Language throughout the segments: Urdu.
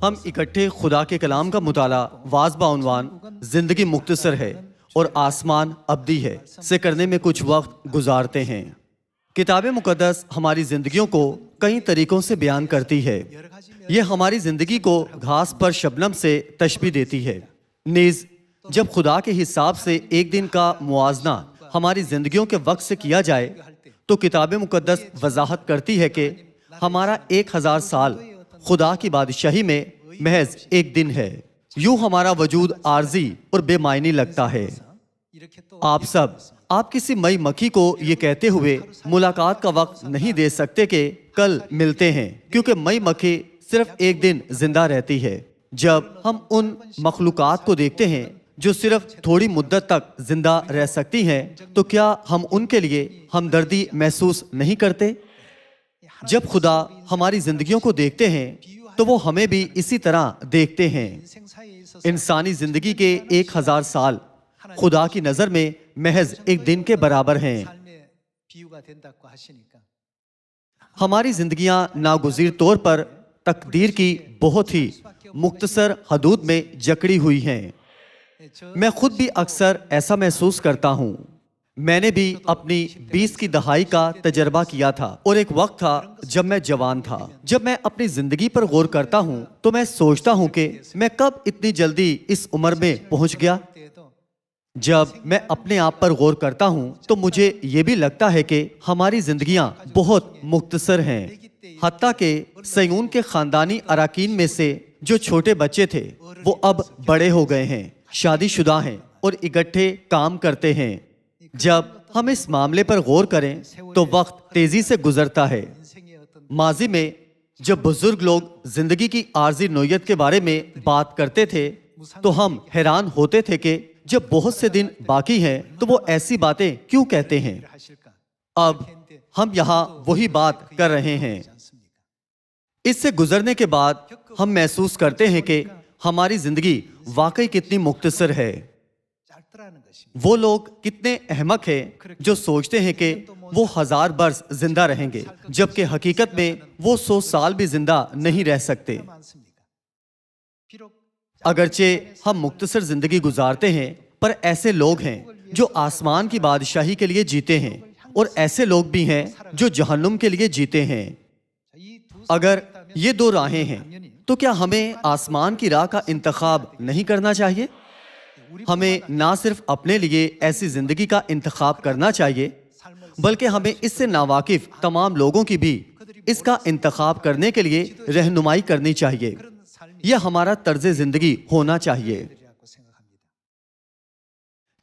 ہم اکٹھے خدا کے کلام کا مطالعہ واضح عنوان زندگی مختصر ہے اور آسمان ابدی ہے سے کرنے میں کچھ وقت گزارتے ہیں۔ کتاب مقدس ہماری زندگیوں کو کئی طریقوں سے بیان کرتی ہے۔ یہ ہماری زندگی کو گھاس پر شبنم سے تشبیہ دیتی ہے۔ نیز جب خدا کے حساب سے ایک دن کا موازنہ ہماری زندگیوں کے وقت سے کیا جائے تو کتاب مقدس وضاحت کرتی ہے کہ ہمارا 1000 سال خدا کی بادشاہی میں محض ایک دن ہے۔ یوں ہمارا وجود عارضی اور بے معنی لگتا ہے۔ آپ کسی مئی مکھی کو یہ کہتے ہوئے ملاقات کا وقت نہیں دے سکتے کہ کل ملتے ہیں، کیونکہ مئی مکھی صرف ایک دن زندہ رہتی ہے۔ جب ہم ان مخلوقات کو دیکھتے ہیں جو صرف تھوڑی مدت تک زندہ رہ سکتی ہیں تو کیا ہم ان کے لیے ہمدردی محسوس نہیں کرتے؟ جب خدا ہماری زندگیوں کو دیکھتے ہیں تو وہ ہمیں بھی اسی طرح دیکھتے ہیں۔ انسانی زندگی کے 1000 سال خدا کی نظر میں محض ایک دن کے برابر ہیں۔ ہماری زندگیاں ناگزیر طور پر تقدیر کی بہت ہی مختصر حدود میں جکڑی ہوئی ہیں۔ میں خود بھی اکثر ایسا محسوس کرتا ہوں۔ میں نے بھی اپنی 20 کی دہائی کا تجربہ کیا تھا اور ایک وقت تھا جب میں جوان تھا۔ جب میں اپنی زندگی پر غور کرتا ہوں تو میں سوچتا ہوں کہ میں کب اتنی جلدی اس عمر میں پہنچ گیا۔ جب میں اپنے آپ پر غور کرتا ہوں تو مجھے یہ بھی لگتا ہے کہ ہماری زندگیاں بہت مختصر ہیں۔ حتیٰ کہ سیون کے خاندانی اراکین میں سے جو چھوٹے بچے تھے وہ اب بڑے ہو گئے ہیں، شادی شدہ ہیں اور اکٹھے کام کرتے ہیں۔ جب ہم اس معاملے پر غور کریں تو وقت تیزی سے گزرتا ہے۔ ماضی میں جب بزرگ لوگ زندگی کی عارضی نوعیت کے بارے میں بات کرتے تھے تو ہم حیران ہوتے تھے کہ جب بہت سے دن باقی ہیں تو وہ ایسی باتیں کیوں کہتے ہیں۔ اب ہم یہاں وہی بات کر رہے ہیں۔ اس سے گزرنے کے بعد ہم محسوس کرتے ہیں کہ ہماری زندگی واقعی کتنی مختصر ہے۔ وہ لوگ کتنے احمق ہیں جو سوچتے ہیں کہ وہ 1000 برس زندہ رہیں گے، جبکہ حقیقت میں وہ 100 سال بھی زندہ نہیں رہ سکتے۔ اگرچہ ہم مختصر زندگی گزارتے ہیں پر ایسے لوگ ہیں جو آسمان کی بادشاہی کے لیے جیتے ہیں اور ایسے لوگ بھی ہیں جو جہنم کے لیے جیتے ہیں۔ اگر یہ دو راہیں ہیں تو کیا ہمیں آسمان کی راہ کا انتخاب نہیں کرنا چاہیے؟ ہمیں نہ صرف اپنے لیے ایسی زندگی کا انتخاب کرنا چاہیے بلکہ ہمیں اس سے ناواقف تمام لوگوں کی بھی اس کا انتخاب کرنے کے لیے رہنمائی کرنی چاہیے۔ یہ ہمارا طرز زندگی ہونا چاہیے۔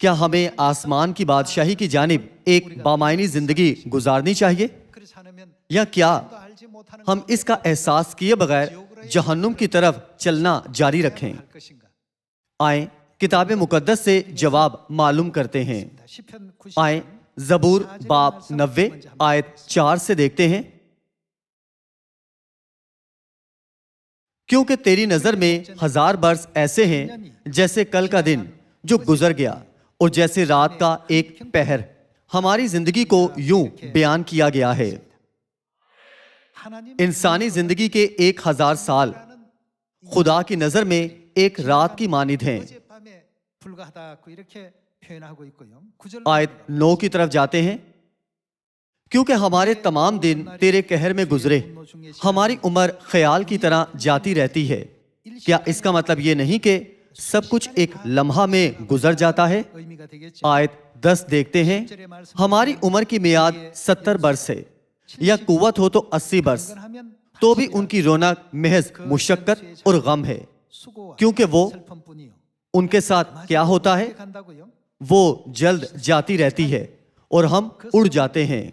کیا ہمیں آسمان کی بادشاہی کی جانب ایک بامعنی زندگی گزارنی چاہیے یا کیا ہم اس کا احساس کیے بغیر جہنم کی طرف چلنا جاری رکھیں؟ آئیں کتاب مقدس سے جواب معلوم کرتے ہیں۔ آئیں زبور باب 90 آیت 4 سے دیکھتے ہیں۔ کیونکہ تیری نظر میں 1000 برس ایسے ہیں جیسے کل کا دن جو گزر گیا اور جیسے رات کا ایک پہر۔ ہماری زندگی کو یوں بیان کیا گیا ہے۔ انسانی زندگی کے 1000 سال خدا کی نظر میں ایک رات کی مانند ہیں۔ آیت 9 کی طرف جاتے ہیں۔ کیونکہ ہمارے تمام دن تیرے قہر میں گزرے، ہماری عمر خیال کی طرح جاتی رہتی ہے۔ کیا اس کا مطلب یہ نہیں کہ سب کچھ ایک لمحہ میں گزر جاتا ہے؟ آیت 10 دیکھتے ہیں۔ ہماری عمر کی میعاد 70 برس ہے یا قوت ہو تو 80 برس، تو بھی ان کی رونق محض مشقت اور غم ہے، کیونکہ وہ ان کے ساتھ کیا ہوتا ہے؟ وہ جلد جاتی رہتی ہے اور ہم اڑ جاتے ہیں۔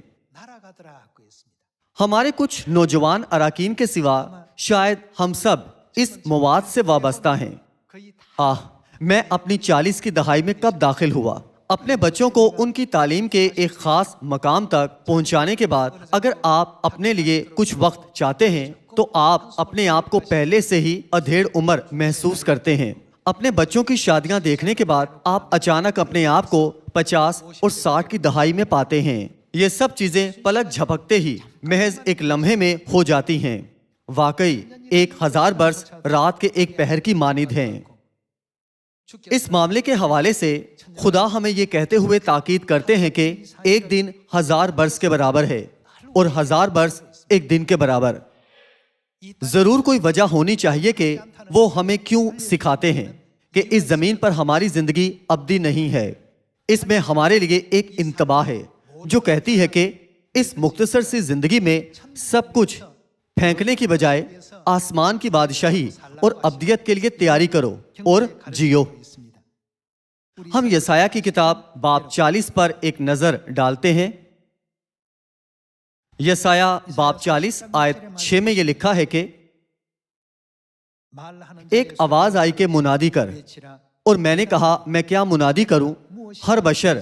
ہمارے کچھ نوجوان اراکین کے سوا شاید ہم سب اس مواد سے وابستہ ہیں۔ میں اپنی 40 کی دہائی میں کب داخل ہوا؟ اپنے بچوں کو ان کی تعلیم کے ایک خاص مقام تک پہنچانے کے بعد اگر آپ اپنے لیے کچھ وقت چاہتے ہیں تو آپ اپنے آپ کو پہلے سے ہی ادھیڑ عمر محسوس کرتے ہیں۔ اپنے بچوں کی شادیاں دیکھنے کے بعد آپ اچانک اپنے آپ کو 50 اور 60 کی دہائی میں پاتے ہیں۔ یہ سب چیزیں پلک جھپکتے ہی محض ایک لمحے میں ہو جاتی ہیں۔ واقعی 1000 برس رات کے ایک پہر کی مانند ہیں۔ اس معاملے کے حوالے سے خدا ہمیں یہ کہتے ہوئے تاکید کرتے ہیں کہ ایک دن 1000 برس کے برابر ہے اور 1000 برس ایک دن کے برابر۔ ضرور کوئی وجہ ہونی چاہیے کہ وہ ہمیں کیوں سکھاتے ہیں کہ اس زمین پر ہماری زندگی ابدی نہیں ہے۔ اس میں ہمارے لیے ایک انتباہ ہے جو کہتی ہے کہ اس مختصر سی زندگی میں سب کچھ پھینکنے کی بجائے آسمان کی بادشاہی اور ابدیت کے لیے تیاری کرو اور جیو۔ ہم یسایہ کی کتاب باب 40 پر ایک نظر ڈالتے ہیں۔ یسایہ باب 40 آیت 6 میں یہ لکھا ہے کہ ایک آواز آئی کہ منادی کر، اور میں نے کہا میں کیا منادی کروں؟ ہر بشر،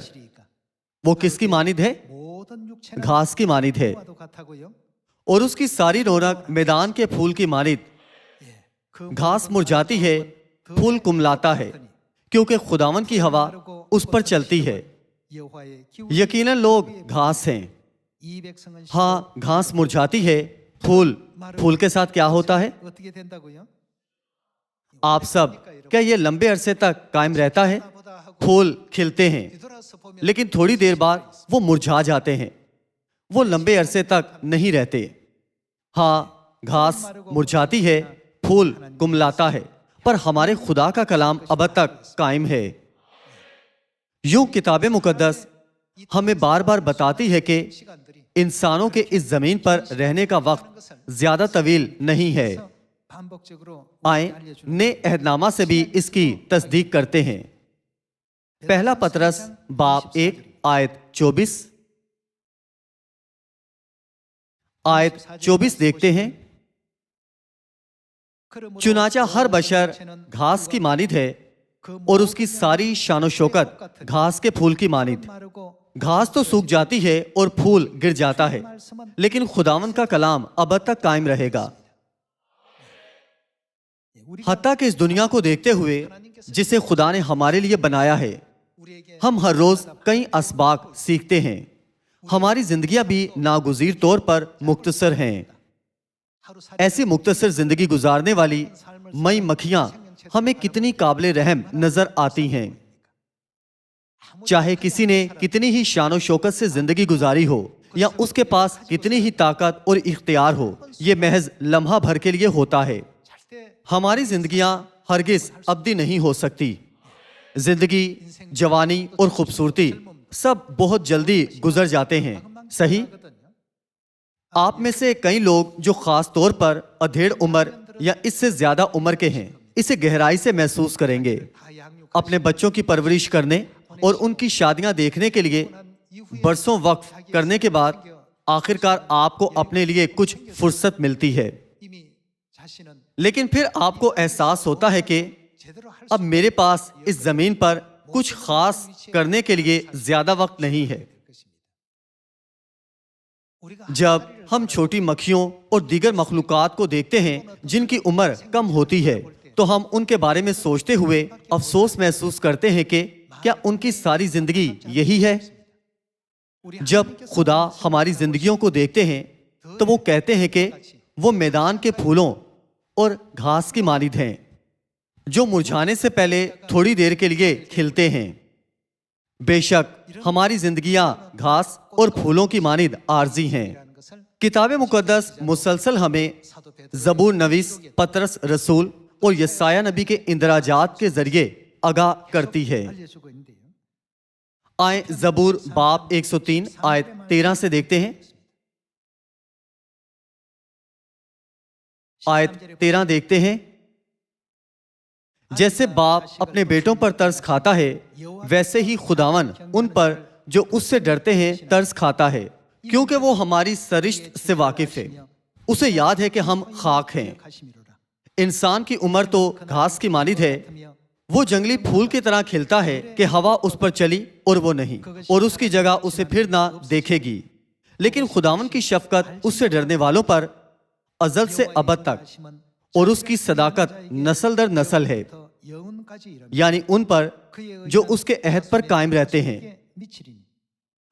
وہ کس کی مانند ہے؟ گھاس کی مانند ہے، اور اس کی ساری رونق میدان کے پھول کی مانند۔ گھاس مرجھاتی ہے، پھول کملاتا ہے، کیونکہ خداون کی ہوا اس پر چلتی ہے۔ یقیناً لوگ گھاس ہیں۔ ہاں، گھاس مرجھاتی ہے، پھول کے ساتھ کیا ہوتا ہے؟ آپ سب، کیا یہ لمبے عرصے تک قائم رہتا ہے؟ پھول کھلتے ہیں لیکن تھوڑی دیر بعد وہ مرجھا جاتے ہیں، وہ لمبے عرصے تک نہیں رہتے۔ ہاں، گھاس مرجھاتی ہے، پھول کملاتا ہے، پر ہمارے خدا کا کلام اب تک قائم ہے۔ یوں کتاب مقدس ہمیں بار بار بتاتی ہے کہ انسانوں کے اس زمین پر رہنے کا وقت زیادہ طویل نہیں ہے۔ آئیں نئے عہد نامہ سے بھی اس کی تصدیق کرتے ہیں۔ پہلا پطرس باب 1 آیت 24 دیکھتے ہیں۔ چنانچہ ہر بشر گھاس کی مانند ہے اور اس کی ساری شان و شوکت گھاس کے پھول کی مانند۔ گھاس تو سوکھ جاتی ہے اور پھول گر جاتا ہے، لیکن خداوند کا کلام اب تک قائم رہے گا۔ حتیٰ کہ اس دنیا کو دیکھتے ہوئے جسے خدا نے ہمارے لیے بنایا ہے، ہم ہر روز کئی اسباق سیکھتے ہیں۔ ہماری زندگیاں بھی ناگزیر طور پر مختصر ہیں۔ ایسی مختصر زندگی گزارنے والی مئی مکھیاں ہمیں کتنی قابل رحم نظر آتی ہیں۔ چاہے کسی نے کتنی ہی شان و شوکت سے زندگی گزاری ہو یا اس کے پاس کتنی ہی طاقت اور اختیار ہو، یہ محض لمحہ بھر کے لیے ہوتا ہے۔ ہماری زندگیاں ہرگز ابدی نہیں ہو سکتی۔ زندگی، جوانی اور خوبصورتی سب بہت جلدی گزر جاتے ہیں، صحیح؟ آپ میں سے کئی لوگ جو خاص طور پر ادھیڑ عمر یا اس سے زیادہ عمر کے ہیں، اسے گہرائی سے محسوس کریں گے۔ اپنے بچوں کی پرورش کرنے اور ان کی شادیاں دیکھنے کے لیے برسوں وقف کرنے کے بعد آخرکار آپ کو اپنے لیے کچھ فرصت ملتی ہے، لیکن پھر آپ کو احساس ہوتا ہے کہ اب میرے پاس اس زمین پر کچھ خاص کرنے کے لیے زیادہ وقت نہیں ہے۔ جب ہم چھوٹی مکھیوں اور دیگر مخلوقات کو دیکھتے ہیں جن کی عمر کم ہوتی ہے، تو ہم ان کے بارے میں سوچتے ہوئے افسوس محسوس کرتے ہیں کہ کیا ان کی ساری زندگی یہی ہے؟ جب خدا ہماری زندگیوں کو دیکھتے ہیں تو وہ کہتے ہیں کہ وہ میدان کے پھولوں اور گھاس کی مانند ہیں جو مرجھانے سے پہلے تھوڑی دیر کے لیے کھلتے ہیں۔ بے شک ہماری زندگیاں گھاس اور پھولوں کی مانند عارضی ہیں۔ کتاب مقدس مسلسل ہمیں زبور نویس، پطرس رسول اور یسایہ نبی کے اندراجات کے ذریعے آگاہ کرتی ہے۔ آئیں زبور باب 103 آیت 13 سے دیکھتے ہیں۔ آیت 13 دیکھتے ہیں۔ جیسے باپ اپنے بیٹوں پر ترس کھاتا ہے، ویسے ہی خداون ان پر جو اس سے ڈرتے ہیں ترس کھاتا ہے، کیونکہ وہ ہماری سرشت سے واقف ہے۔ اسے یاد ہے کہ ہم خاک ہیں۔ انسان کی عمر تو گھاس کی مانند ہے، وہ جنگلی پھول کی طرح کھلتا ہے کہ ہوا اس پر چلی اور وہ نہیں، اور اس کی جگہ اسے پھر نہ دیکھے گی۔ لیکن خداون کی شفقت اس سے ڈرنے والوں پر ازل سے ابد تک، اور اس کی صداقت نسل در نسل ہے، یعنی ان پر جو اس کے عہد پر قائم رہتے ہیں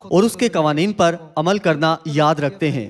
اور اس کے قوانین پر عمل کرنا یاد رکھتے ہیں۔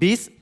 20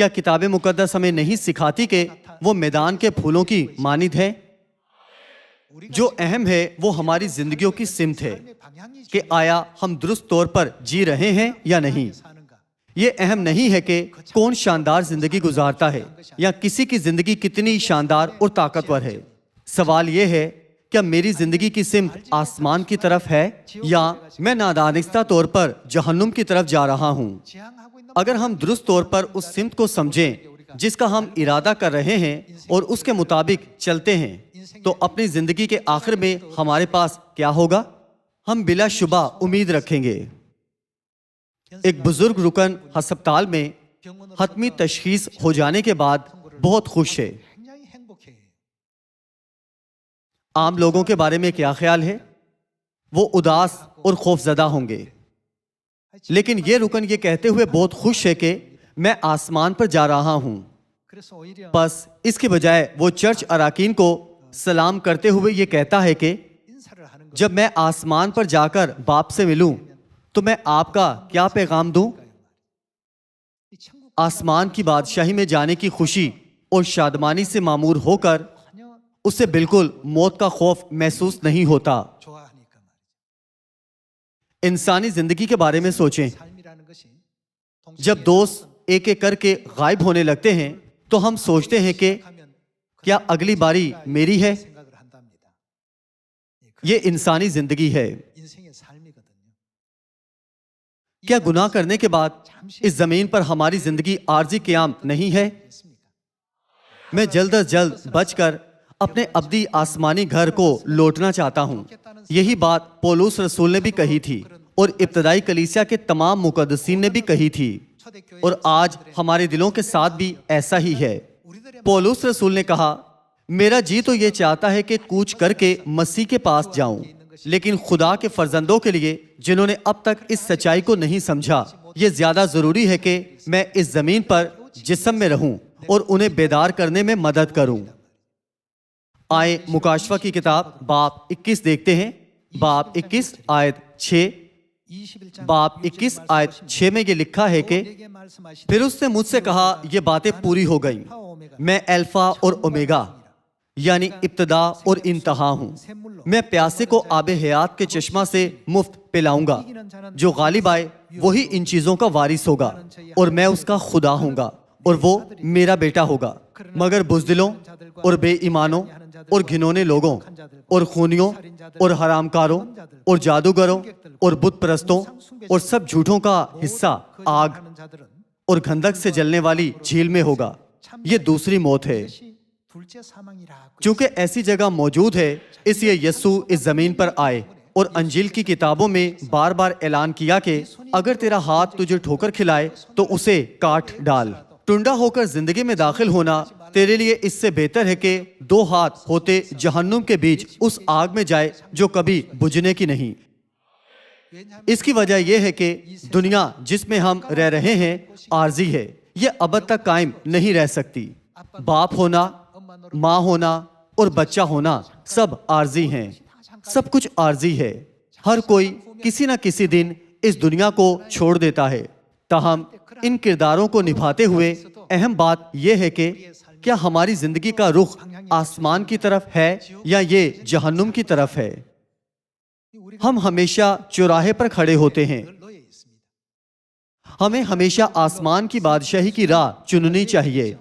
کیا کتاب مقدس ہمیں نہیں سکھاتی کہ وہ میدان کے پھولوں کی مانند ہے؟ جو اہم ہے وہ ہماری زندگیوں کی سمت ہے کہ آیا ہم درست طور پر جی رہے ہیں یا نہیں۔ یہ اہم نہیں ہے کہ کون شاندار زندگی گزارتا ہے یا کسی کی زندگی کتنی شاندار اور طاقتور ہے۔ سوال یہ ہے، کیا میری زندگی کی سمت آسمان کی طرف ہے یا میں نادانستہ طور پر جہنم کی طرف جا رہا ہوں؟ اگر ہم درست طور پر اس سمت کو سمجھیں جس کا ہم ارادہ کر رہے ہیں اور اس کے مطابق چلتے ہیں تو اپنی زندگی کے آخر میں ہمارے پاس کیا ہوگا؟ ہم بلا شبہ امید رکھیں گے۔ ایک بزرگ رکن ہسپتال میں حتمی تشخیص ہو جانے کے بعد بہت خوش ہے۔ عام لوگوں کے بارے میں کیا خیال ہے؟ وہ اداس اور خوف زدہ ہوں گے، لیکن یہ رکن یہ کہتے ہوئے بہت خوش ہے کہ میں آسمان پر جا رہا ہوں۔ بس اس کے بجائے وہ چرچ اراکین کو سلام کرتے ہوئے یہ کہتا ہے کہ جب میں آسمان پر جا کر باپ سے ملوں تو میں آپ کا کیا پیغام دوں؟ آسمان کی بادشاہی میں جانے کی خوشی اور شادمانی سے معمور ہو کر اسے بالکل موت کا خوف محسوس نہیں ہوتا۔ انسانی زندگی کے بارے میں سوچیں، جب دوست ایک ایک کر کے غائب ہونے لگتے ہیں تو ہم سوچتے ہیں کہ کیا اگلی باری میری ہے؟ یہ انسانی زندگی ہے۔ کیا گناہ کرنے کے بعد اس زمین پر ہماری زندگی عارضی قیام نہیں ہے؟ میں جلد از جلد بچ کر اپنے ابدی آسمانی گھر کو لوٹنا چاہتا ہوں۔ یہی بات پولس رسول نے بھی کہی تھی اور ابتدائی کلیسیا کے تمام مقدسین نے بھی کہی تھی، اور آج ہمارے دلوں کے ساتھ بھی ایسا ہی ہے۔ پولس رسول نے کہا، میرا جی تو یہ چاہتا ہے کہ کوچ کر کے مسیح کے پاس جاؤں، لیکن خدا کے فرزندوں کے لیے جنہوں نے اب تک اس سچائی کو نہیں سمجھا، یہ زیادہ ضروری ہے کہ میں اس زمین پر جسم میں رہوں اور انہیں بیدار کرنے میں مدد کروں۔ آئے مکاشفہ کی کتاب باب 21 دیکھتے ہیں۔ باب 21 آیت 6 باب 21 آیت 6 میں یہ لکھا ہے کہ پھر اس نے مجھ سے کہا، یہ باتیں پوری ہو گئیں، میں الفا اور اومیگا یعنی ابتدا اور انتہا ہوں۔ میں پیاسے کو آب حیات کے چشمہ سے مفت پلاؤں گا۔ جو غالب آئے وہی ان چیزوں کا وارث ہوگا، اور میں اس کا خدا ہوں گا اور وہ میرا بیٹا ہوگا۔ مگر بزدلوں اور بے ایمانوں اور گھنونے لوگوں اور خونیوں اور حرام کاروں اور جادوگروں اور بت پرستوں اور سب جھوٹوں کا حصہ آگ اور گندھک سے جلنے والی جھیل میں ہوگا۔ یہ دوسری موت ہے۔ چونکہ ایسی جگہ موجود ہے، اس لیے یسوع اس زمین پر آئے اور انجیل کی کتابوں میں بار بار اعلان کیا کہ اگر تیرا ہاتھ تجھے ٹھوکر کھلائے تو اسے کاٹ ڈال۔ ٹنڈا ہو کر زندگی میں داخل ہونا تیرے لیے اس سے بہتر ہے کہ 2 ہاتھ ہوتے جہنم کے بیچ اس آگ میں جائے جو کبھی بجھنے کی نہیں۔ اس کی وجہ یہ ہے کہ دنیا جس میں ہم رہ رہے ہیں عارضی ہے، یہ ابد تک قائم نہیں رہ سکتی۔ باپ ہونا، ماں ہونا اور بچہ ہونا سب عارضی ہیں، سب کچھ عارضی ہے۔ ہر کوئی کسی نہ کسی دن اس دنیا کو چھوڑ دیتا ہے۔ تاہم ان کرداروں کو نبھاتے ہوئے اہم بات یہ ہے کہ کیا ہماری زندگی کا رخ آسمان کی طرف ہے یا یہ جہنم کی طرف ہے؟ ہم ہمیشہ چوراہے پر کھڑے ہوتے ہیں۔ ہمیں ہمیشہ آسمان کی بادشاہی کی راہ چننی چاہیے۔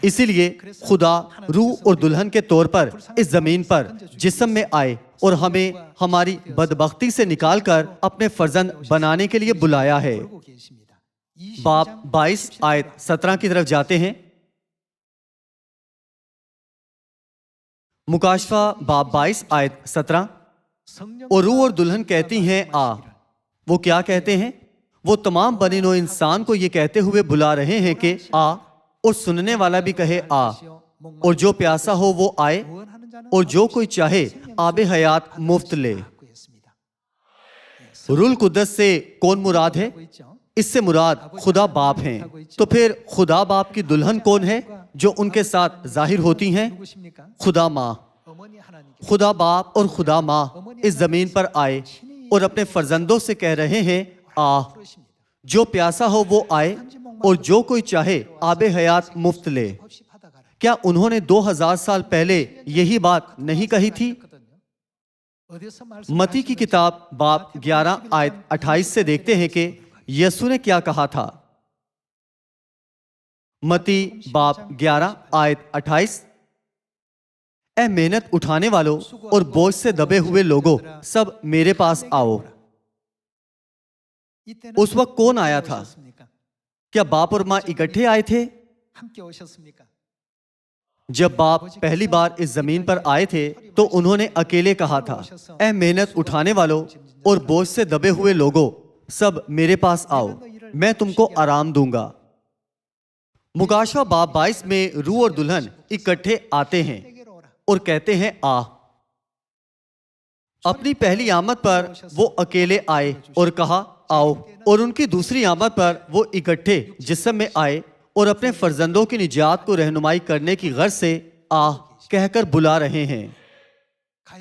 اسی لیے خدا روح اور دلہن کے طور پر اس زمین پر جسم میں آئے اور ہمیں ہماری بدبختی سے نکال کر اپنے فرزند بنانے کے لیے بلایا ہے۔ باب 22 آیت 17 کی طرف جاتے ہیں۔ مکاشفہ باب 22 آیت 17، اور روح اور دلہن کہتی ہیں آ۔ وہ کیا کہتے ہیں؟ وہ تمام بنی نوع انسان کو یہ کہتے ہوئے بلا رہے ہیں کہ آ، اور سننے والا بھی کہے آ، اور جو پیاسا ہو وہ آئے، اور جو کوئی چاہے آب حیات مفت لے۔ روح القدس سے کون مراد ہے؟ اس سے مراد خدا باپ ہیں۔ تو پھر خدا باپ کی دلہن کون ہے جو ان کے ساتھ ظاہر ہوتی ہیں؟ خدا ماں۔ خدا باپ اور خدا ماں اس زمین پر آئے اور اپنے فرزندوں سے کہہ رہے ہیں آ، جو پیاسا ہو وہ آئے، اور جو کوئی چاہے آب حیات مفت لے۔ کیا انہوں نے 2000 سال پہلے یہی بات نہیں کہی تھی؟ متی کی کتاب باب 11 آیت 28 سے دیکھتے ہیں کہ یسوع نے کیا کہا تھا۔ متی باب 11 آیت 28، اے محنت اٹھانے والوں اور بوجھ سے دبے ہوئے لوگوں، سب میرے پاس آؤ۔ اس وقت کون آیا تھا؟ کیا باپ اور ماں اکٹھے آئے تھے؟ جب باپ پہلی بار اس زمین پر آئے تھے تو انہوں نے اکیلے کہا تھا، اے محنت اٹھانے والوں اور بوجھ سے دبے ہوئے لوگوں، سب میرے پاس آؤ، میں تم کو آرام دوں گا۔ مکاشوہ باب 22 میں روح اور دلہن اکٹھے آتے ہیں اور کہتے ہیں آ۔ اپنی پہلی آمد پر وہ اکیلے آئے اور کہا آؤ، اور ان کی دوسری آمد پر وہ اکٹھے جسم میں آئے اور اپنے فرزندوں کی نجات کو رہنمائی کرنے کی غرض سے آہ کہہ کر بلا رہے ہیں۔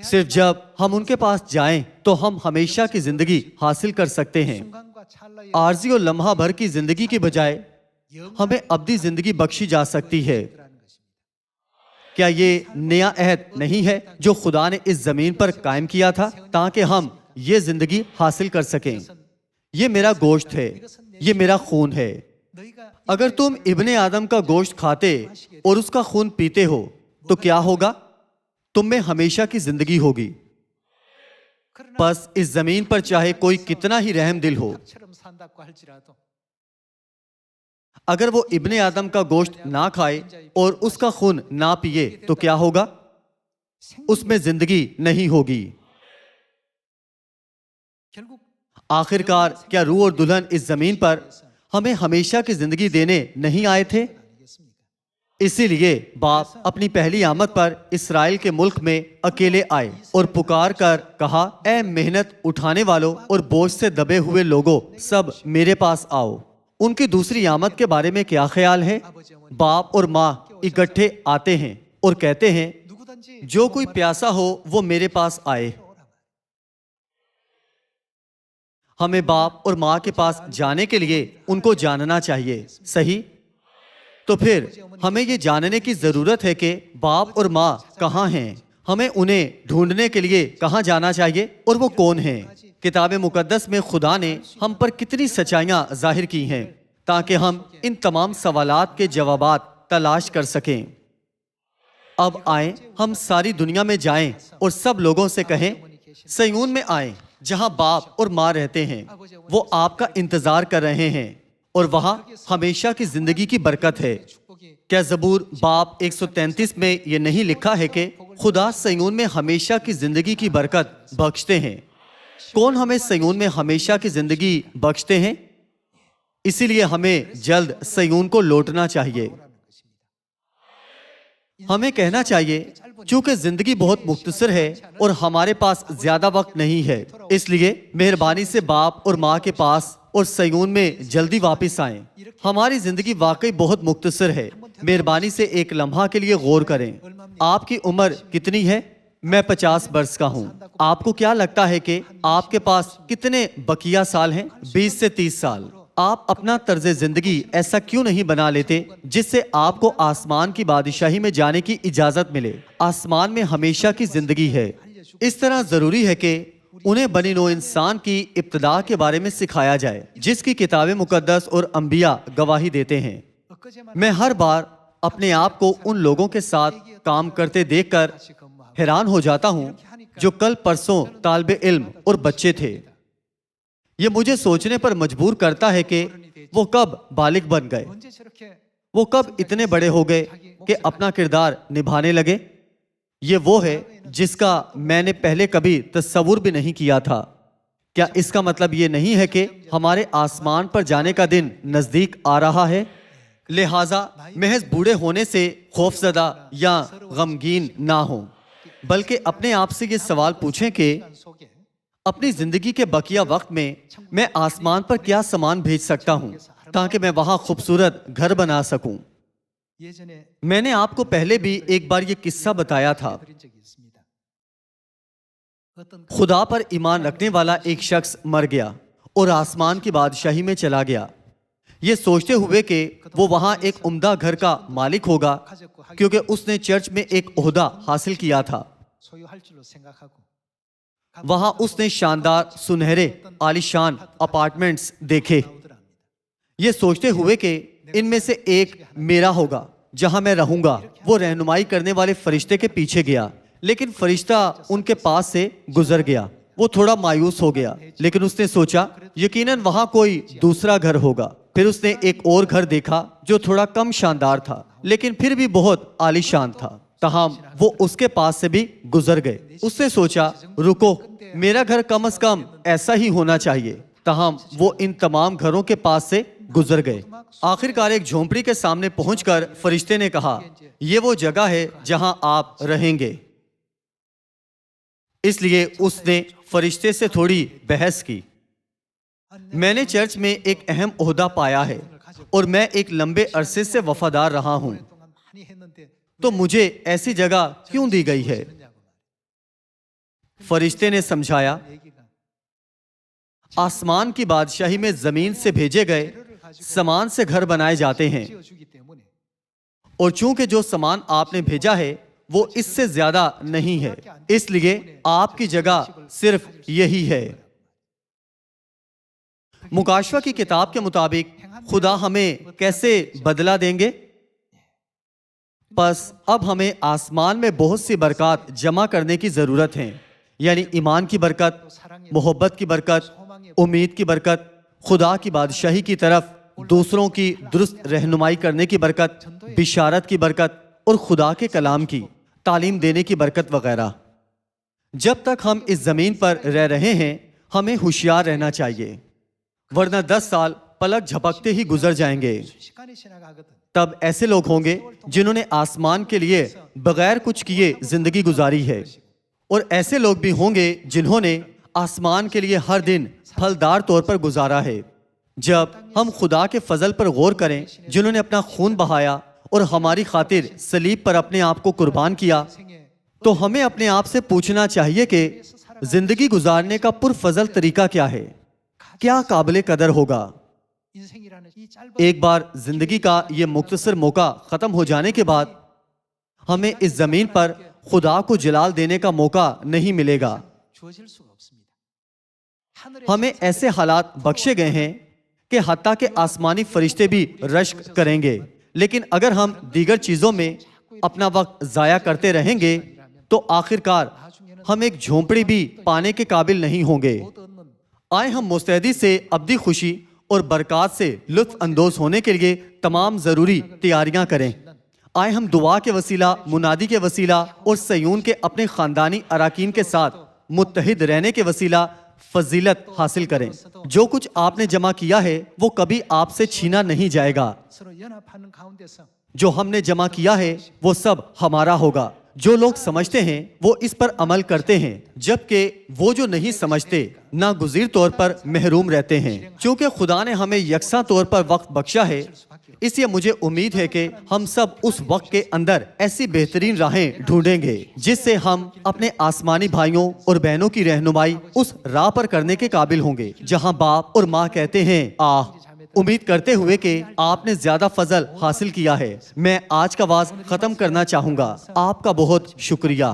صرف جب ہم ان کے پاس جائیں تو ہم ہمیشہ کی زندگی حاصل کر سکتے ہیں۔ عارضی اور لمحہ بھر کی زندگی کی بجائے ہمیں ابدی زندگی بخشی جا سکتی ہے۔ کیا یہ نیا عہد نہیں ہے جو خدا نے اس زمین پر قائم کیا تھا تاکہ ہم یہ زندگی حاصل کر سکیں؟ یہ میرا گوشت ہے، یہ میرا خون ہے۔ اگر تم ابن آدم کا گوشت کھاتے اور اس کا خون پیتے ہو تو کیا ہوگا؟ تم میں ہمیشہ کی زندگی ہوگی۔ بس اس زمین پر چاہے کوئی کتنا ہی رحم دل ہو، اگر وہ ابن آدم کا گوشت نہ کھائے اور اس کا خون نہ پیے تو کیا ہوگا؟ اس میں زندگی نہیں ہوگی۔ آخرکار کیا روح اور دلہن اس زمین پر ہمیں ہمیشہ کی زندگی دینے نہیں آئے تھے؟ اسی لیے باپ اپنی پہلی آمد پر اسرائیل کے ملک میں اکیلے آئے اور پکار کر کہا، اے محنت اٹھانے والوں اور بوجھ سے دبے ہوئے لوگوں، سب میرے پاس آؤ۔ ان کی دوسری آمد کے بارے میں کیا خیال ہے؟ باپ اور ماں اکٹھے آتے ہیں اور کہتے ہیں، جو کوئی پیاسا ہو وہ میرے پاس آئے۔ ہمیں باپ اور ماں کے پاس جانے کے لیے ان کو جاننا چاہیے، صحیح؟ تو پھر ہمیں یہ جاننے کی ضرورت ہے کہ باپ اور ماں کہاں ہیں۔ ہمیں انہیں ڈھونڈنے کے لیے کہاں جانا چاہیے اور وہ کون ہیں؟ کتاب مقدس میں خدا نے ہم پر کتنی سچائیاں ظاہر کی ہیں تاکہ ہم ان تمام سوالات کے جوابات تلاش کر سکیں۔ اب آئیں ہم ساری دنیا میں جائیں اور سب لوگوں سے کہیں، سیون میں آئیں جہاں باپ اور ماں رہتے ہیں، وہ آپ کا انتظار کر رہے ہیں اور وہاں ہمیشہ کی زندگی کی برکت ہے۔ کیا زبور باب 133 میں یہ نہیں لکھا ہے کہ خدا سیون میں ہمیشہ کی زندگی کی برکت بخشتے ہیں؟ کون ہمیں سیون میں ہمیشہ کی زندگی بخشتے ہیں؟ اسی لیے ہمیں جلد سیون کو لوٹنا چاہیے۔ ہمیں کہنا چاہیے، چونکہ زندگی بہت مختصر ہے اور ہمارے پاس زیادہ وقت نہیں ہے، اس لیے مہربانی سے باپ اور ماں کے پاس اور سیون میں جلدی واپس آئیں۔ ہماری زندگی واقعی بہت مختصر ہے۔ مہربانی سے ایک لمحہ کے لیے غور کریں۔ آپ کی عمر کتنی ہے؟ میں 50 برس کا ہوں۔ آپ کو کیا لگتا ہے کہ آپ کے پاس کتنے بقیہ سال ہیں؟ 20 سے 30 سال۔ آپ اپنا طرز زندگی ایسا کیوں نہیں بنا لیتے جس سے آپ کو آسمان کی بادشاہی میں جانے کی اجازت ملے؟ آسمان میں ہمیشہ کی زندگی ہے۔ اس طرح ضروری ہے کہ انہیں بنی نوع انسان کی ابتدا کے بارے میں سکھایا جائے جس کی کتاب مقدس اور انبیاء گواہی دیتے ہیں۔ میں ہر بار اپنے آپ کو ان لوگوں کے ساتھ کام کرتے دیکھ کر حیران ہو جاتا ہوں جو کل پرسوں طالب علم اور بچے تھے۔ یہ مجھے سوچنے پر مجبور کرتا ہے کہ وہ کب بالغ بن گئے، وہ کب اتنے بڑے ہو گئے کہ اپنا کردار نبھانے لگے۔ یہ وہ ہے جس کا میں نے پہلے کبھی تصور بھی نہیں کیا تھا۔ کیا اس کا مطلب یہ نہیں ہے کہ ہمارے آسمان پر جانے کا دن نزدیک آ رہا ہے؟ لہٰذا محض بوڑھے ہونے سے خوفزدہ یا غمگین نہ ہوں، بلکہ اپنے آپ سے یہ سوال پوچھیں کہ اپنی زندگی کے بقیہ وقت میں آسمان پر کیا سامان بھیج سکتا ہوں تاکہ میں وہاں خوبصورت گھر بنا سکوں۔ میں نے آپ کو پہلے بھی ایک بار یہ قصہ بتایا تھا۔ خدا پر ایمان رکھنے والا ایک شخص مر گیا اور آسمان کی بادشاہی میں چلا گیا۔ یہ سوچتے ہوئے کہ وہ وہاں ایک عمدہ گھر کا مالک ہوگا کیونکہ اس نے چرچ میں ایک عہدہ حاصل کیا تھا۔ وہاں اس نے شاندار سنہرے عالیشان اپارٹمنٹس دیکھے، یہ سوچتے ہوئے کہ ان میں سے ایک میرا ہوگا جہاں میں رہوں گا۔ وہ رہنمائی کرنے والے فرشتے کے پیچھے گیا، لیکن فرشتہ ان کے پاس سے گزر گیا۔ وہ تھوڑا مایوس ہو گیا، لیکن اس نے سوچا یقیناً وہاں کوئی دوسرا گھر ہوگا۔ پھر اس نے ایک اور گھر دیکھا جو تھوڑا کم شاندار تھا لیکن پھر بھی بہت عالیشان تھا، تاہم وہ اس کے پاس سے بھی گزر گئے۔ اس نے سوچا رکو، میرا گھر کم از کم ایسا ہی ہونا چاہیے، تاہم وہ ان تمام گھروں کے پاس سے گزر گئے۔ آخر کار ایک جھونپڑی کے سامنے پہنچ کر فرشتے نے کہا یہ وہ جگہ ہے جہاں آپ رہیں گے۔ اس لیے اس نے فرشتے سے تھوڑی بحث کی۔ میں نے چرچ میں ایک اہم عہدہ پایا ہے اور میں ایک لمبے عرصے سے وفادار رہا ہوں، تو مجھے ایسی جگہ کیوں دی گئی ہے؟ فرشتے نے سمجھایا آسمان کی بادشاہی میں زمین سے بھیجے گئے سامان سے گھر بنائے جاتے ہیں، اور چونکہ جو سامان آپ نے بھیجا ہے وہ اس سے زیادہ نہیں ہے، اس لیے آپ کی جگہ صرف یہی ہے۔ مکاشفہ کی کتاب کے مطابق خدا ہمیں کیسے بدلہ دیں گے؟ پس اب ہمیں آسمان میں بہت سی برکات جمع کرنے کی ضرورت ہے، یعنی ایمان کی برکت، محبت کی برکت، امید کی برکت، خدا کی بادشاہی کی طرف دوسروں کی درست رہنمائی کرنے کی برکت، بشارت کی برکت اور خدا کے کلام کی تعلیم دینے کی برکت وغیرہ۔ جب تک ہم اس زمین پر رہ رہے ہیں ہمیں ہوشیار رہنا چاہیے، ورنہ 10 سال پلک جھپکتے ہی گزر جائیں گے۔ تب ایسے لوگ ہوں گے جنہوں نے آسمان کے لیے بغیر کچھ کیے زندگی گزاری ہے، اور ایسے لوگ بھی ہوں گے جنہوں نے آسمان کے لیے ہر دن پھلدار طور پر گزارا ہے۔ جب ہم خدا کے فضل پر غور کریں جنہوں نے اپنا خون بہایا اور ہماری خاطر صلیب پر اپنے آپ کو قربان کیا، تو ہمیں اپنے آپ سے پوچھنا چاہیے کہ زندگی گزارنے کا پرفضل طریقہ کیا ہے، کیا قابل قدر ہوگا۔ ایک بار زندگی کا یہ مختصر موقع ختم ہو جانے کے بعد ہمیں اس زمین پر خدا کو جلال دینے کا موقع نہیں ملے گا۔ ہمیں ایسے حالات بخشے گئے ہیں کہ حتیٰ کہ آسمانی فرشتے بھی رشک کریں گے، لیکن اگر ہم دیگر چیزوں میں اپنا وقت ضائع کرتے رہیں گے تو آخر کار ہم ایک جھونپڑی بھی پانے کے قابل نہیں ہوں گے۔ آئے ہم مستعدی سے ابدی خوشی اور برکات سے لطف اندوز ہونے کے لیے تمام ضروری تیاریاں کریں۔ آئے ہم دعا کے وسیلہ، منادی کے وسیلہ اور سیون کے اپنے خاندانی اراکین کے ساتھ متحد رہنے کے وسیلہ فضیلت حاصل کریں۔ جو کچھ آپ نے جمع کیا ہے وہ کبھی آپ سے چھینا نہیں جائے گا۔ جو ہم نے جمع کیا ہے وہ سب ہمارا ہوگا۔ جو لوگ سمجھتے ہیں وہ اس پر عمل کرتے ہیں، جبکہ وہ جو نہیں سمجھتے ناگزیر طور پر محروم رہتے ہیں۔ چونکہ خدا نے ہمیں یکساں طور پر وقت بخشا ہے، اس لیے مجھے امید ہے کہ ہم سب اس وقت کے اندر ایسی بہترین راہیں ڈھونڈیں گے جس سے ہم اپنے آسمانی بھائیوں اور بہنوں کی رہنمائی اس راہ پر کرنے کے قابل ہوں گے جہاں باپ اور ماں کہتے ہیں آہ۔ امید کرتے ہوئے کہ آپ نے زیادہ فضل حاصل کیا ہے، میں آج کا وعظ ختم کرنا چاہوں گا۔ آپ کا بہت شکریہ۔